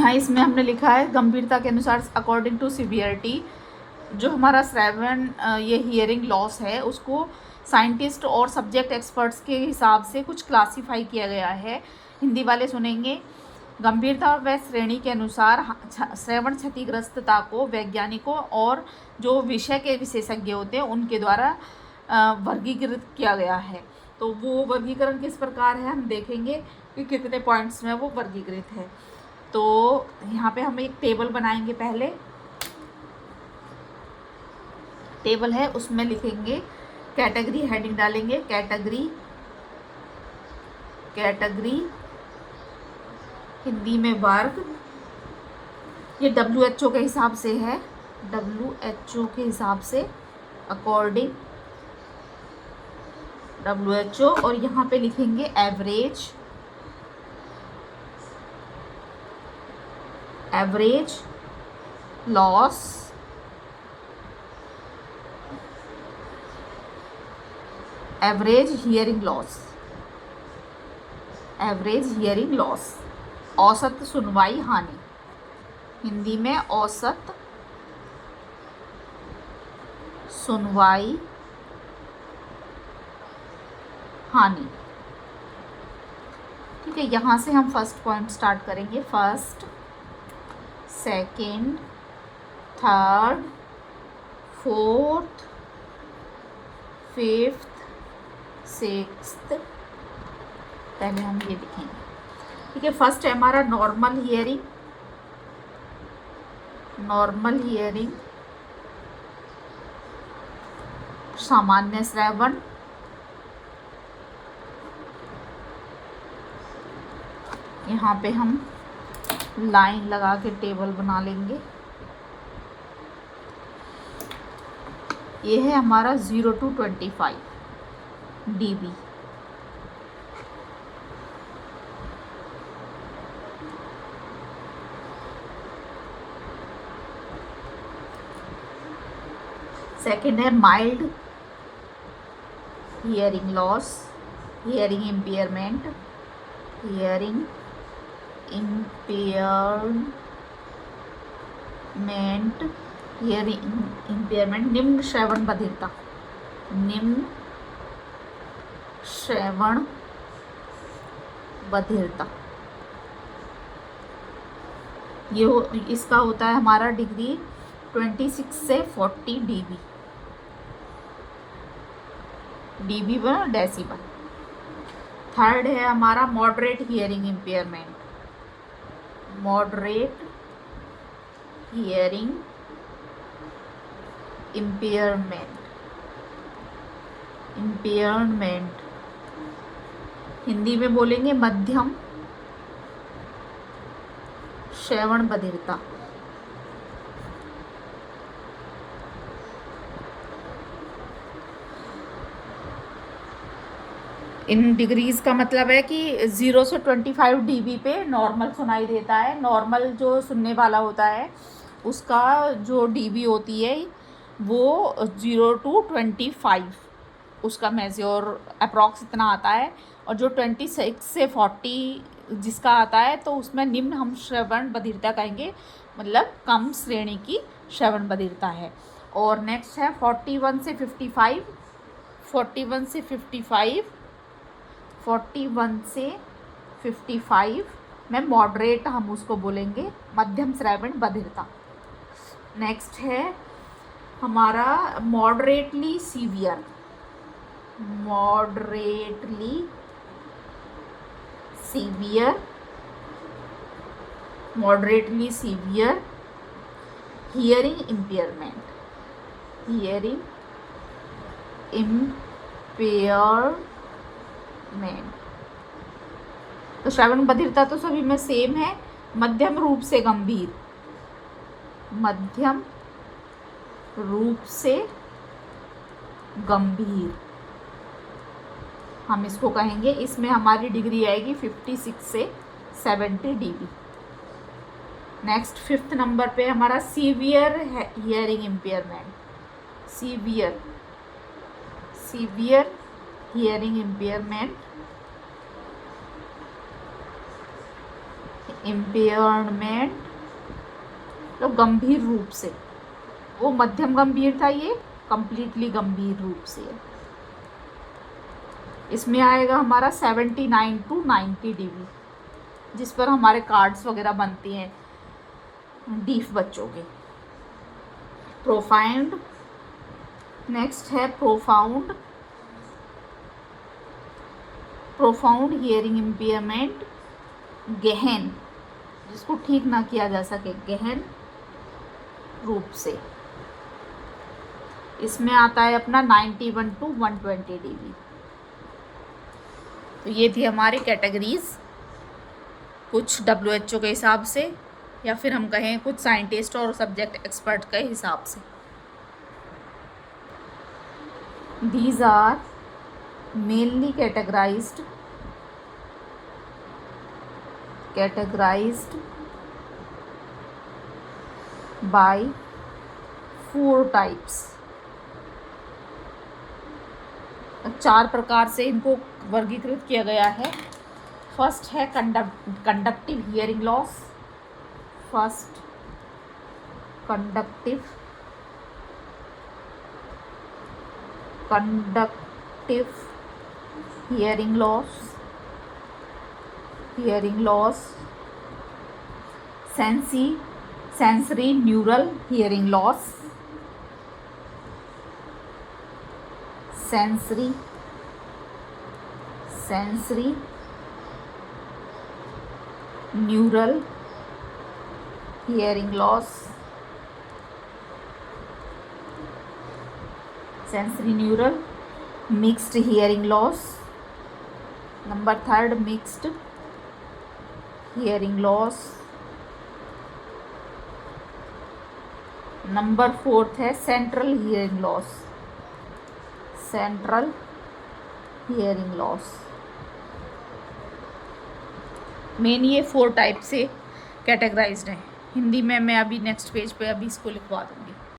यहाँ इसमें हमने लिखा है गंभीरता के अनुसार अकॉर्डिंग टू सीवियरिटी। जो हमारा श्रवण ये हियरिंग लॉस है उसको साइंटिस्ट और सब्जेक्ट एक्सपर्ट्स के हिसाब से कुछ क्लासीफाई किया गया है। हिंदी वाले सुनेंगे। गंभीरता व श्रेणी के अनुसार श्रवण क्षतिग्रस्तता को वैज्ञानिकों और जो विषय के विशेषज्ञ होते हैं उनके द्वारा वर्गीकृत किया गया है। तो वो वर्गीकरण किस प्रकार है हम देखेंगे कि कितने पॉइंट्स में वो वर्गीकृत है। तो यहाँ पे हम एक टेबल बनाएंगे। पहले टेबल है उसमें लिखेंगे कैटेगरी, हेडिंग डालेंगे कैटेगरी, कैटेगरी हिंदी में वर्ग। ये WHO के हिसाब से है, WHO के हिसाब से अकॉर्डिंग WHO। और यहाँ पे लिखेंगे average, average loss, average hearing loss, average hearing loss. औसत सुनवाई हानि, हिंदी में औसत सुनवाई हानि। ठीक है, यहाँ से हम फर्स्ट पॉइंट स्टार्ट करेंगे। First, second, third, fourth, fifth, sixth. पहले हम ये लिखेंगे। ठीक है, फर्स्ट है हमारा नॉर्मल हियरिंग, नॉर्मल हियरिंग सामान्य श्रवण। यहाँ पे हम लाइन लगा के टेबल बना लेंगे। ये है हमारा 0 to 25 dB। सेकेंड है mild hearing loss, hearing impairment, hearing impairment, hearing impairment, निम्न श्रवण बधिरता, निम्न श्रवण बधिरता। ये इसका होता है हमारा डिग्री 26 से 40 dB, dB व डेसिबल। थर्ड है हमारा moderate hearing impairment, moderate hearing impairment, impairment Hindi में बोलेंगे मध्यम श्रवण बधिरता। इन डिग्रीज का मतलब है कि 0 से 25 dB पे नॉर्मल सुनाई देता है। नॉर्मल जो सुनने वाला होता है उसका जो dB होती है वो 0 to 25 उसका मेजर अप्रॉक्स इतना आता है। और जो 26 से 40 जिसका आता है तो उसमें निम्न हम श्रवण बधिरता कहेंगे, मतलब कम श्रेणी की श्रवण बधिरता है। और नेक्स्ट है 41 से 55, 41 से 55, 41 से 55 में मॉडरेट हम उसको बोलेंगे, मध्यम श्रवण बधिरता। नेक्स्ट है हमारा moderately severe, moderately severe, moderately severe hearing impairment, hearing impairment. तो श्रवण बधिरता तो सभी में सेम है। मध्यम रूप से गंभीर, मध्यम रूप से गंभीर हम इसको कहेंगे। इसमें हमारी डिग्री आएगी 56 से 70 dB। नेक्स्ट फिफ्थ नंबर पे हमारा severe hearing impairment, severe, severe hearing impairment impairment तो गंभीर रूप से, वो मध्यम गंभीर था, ये कंप्लीटली गंभीर रूप से है। इसमें आएगा हमारा 79 to 90 dB, जिस पर हमारे कार्ड्स वगैरह बनती हैं डीफ बच्चों के। प्रोफाउंड, नेक्स्ट है प्रोफाउंड। प्रोफाउंड हियरिंग इम्पेयरमेंट, गहन, जिसको ठीक ना किया जा सके, गहन रूप से। इसमें आता है अपना 91 to 120 dB। तो ये थी हमारी कैटेगरीज, कुछ WHO के हिसाब से, या फिर हम कहें कुछ साइंटिस्ट और सब्जेक्ट एक्सपर्ट के हिसाब से। These are mainly categorized by 4 types। 4 प्रकार से इनको वर्गीकृत किया गया है। फर्स्ट है conductive hearing loss. First conductive hearing loss. Sensory neural hearing loss. Sensory neural hearing loss. Sensory neural mixed hearing loss. Number 3 mixed hearing loss. Number 4 है central hearing loss. Central hearing loss. Main ये 4 type से categorised हैं। हिंदी में मैं अभी next page पे अभी इसको लिखवा दूँगी।